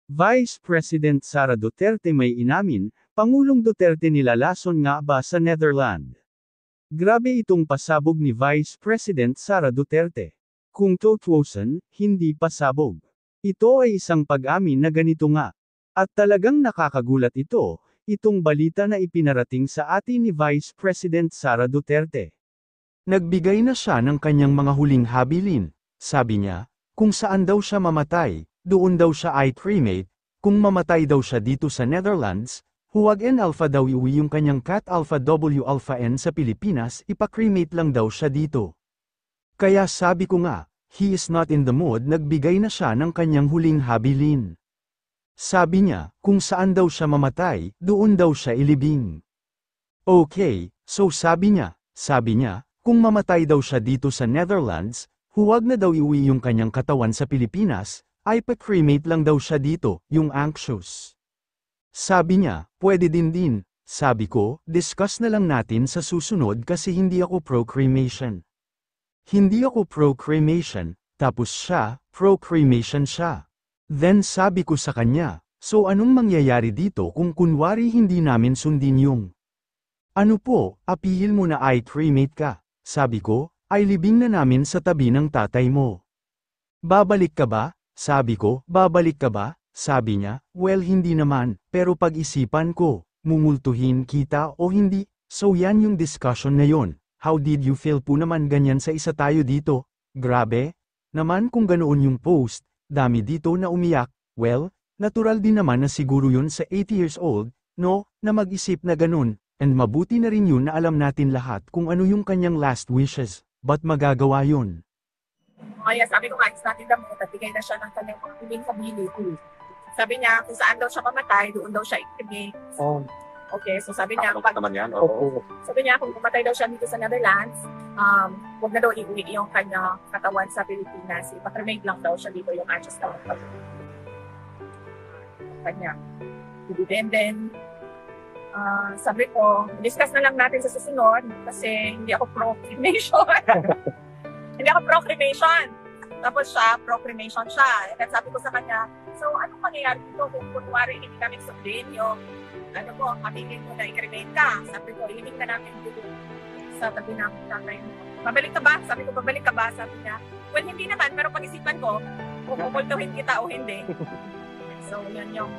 Vice President Sara Duterte may inamin, Pangulong Duterte nilalason nga ba sa Netherlands? Grabe itong pasabog ni Vice President Sara Duterte. Kung tutuusin, hindi pasabog. Ito ay isang pag-amin na ganito nga. At talagang nakakagulat ito, itong balita na ipinarating sa atin ni Vice President Sara Duterte. Nagbigay na siya ng kanyang mga huling habilin. Sabi niya, kung saan daw siya mamatay, doon daw siya i-cremate, kung mamatay daw siya dito sa Netherlands, huwag N-alpha daw iuwi yung kanyang Cat Alpha W Alpha N sa Pilipinas, ipa-cremate lang daw siya dito. Kaya sabi ko nga, he is not in the mood, nagbigay na siya ng kanyang huling habilin. Sabi niya, kung saan daw siya mamatay, doon daw siya ilibing. Okay, so sabi niya, kung mamatay daw siya dito sa Netherlands, huwag na daw iuwi yung kanyang katawan sa Pilipinas, ay pa-cremate lang daw siya dito, yung anxious. Sabi niya, pwede din. Sabi ko, discuss na lang natin sa susunod kasi hindi ako pro-cremation. Hindi ako pro-cremation, tapos siya, pro-cremation siya. Then sabi ko sa kanya, so anong mangyayari dito kung kunwari hindi namin sundin yung ano po, apihil mo na i-cremate ka. Sabi ko, ay libing na namin sa tabi ng tatay mo. Babalik ka ba? Sabi ko, babalik ka ba? Sabi niya, well hindi naman, pero pag-isipan ko, mumultuhin kita o hindi, so yan yung discussion na yon. How did you feel po naman ganyan sa isa tayo dito? Grabe? Naman kung ganoon yung post, dami dito na umiyak, well, natural din naman na siguro yun sa 80 years old, no, na mag-isip na ganun, and mabuti na rin yun na alam natin lahat kung ano yung kanyang last wishes, but magagawa yun. Kaya sabi ko nga, it's not in the mood, at bigay na siya ng kanyang huling habilin. Sabi niya, kung saan daw siya mamatay, doon daw siya ikibig. Oh. Okay, so sabi niya, naman yan? Oo. Sabi niya, kung pumatay daw siya dito sa Netherlands, huwag na daw iuwi yung kanyang katawan sa Pilipinas. Ipa-cremate lang daw siya dito yung ashes daw. Kanya. And then, sabi ko, discuss na lang natin sa susunod kasi hindi ako pro-cremation. Hindi ako pro-cremation. Tapos siya, pro-cremation siya. And then sabi ko sa kanya, so anong mangyayari dito kung kunwari hindi kami sundin yung ano mo, kamingin mo na i-cremate ka. Sabi ko, ilibing na namin dito sa tabi ng tatay mo. Babalik ka ba? Sabi ko, babalik ka ba? Sabi niya, well, hindi naman, pero pag-isipan ko, kung kukultuhin kita o hindi. So, yan yung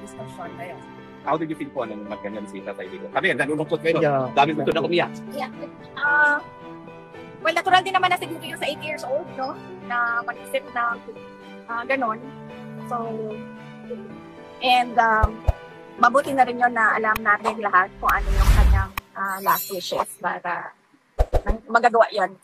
discussion na yun. How did you feel po nung magganyan si Tatay Digo? Kami, nalulungkot kayo. Yeah. Dami gusto na umiyak. Yeah. Well, natural din naman na siguro yung sa 8 years old, no? Na mag-isip na ganon. So, and mabuti na rin yun na alam natin lahat kung ano yung kanyang last wishes para magagawa yun.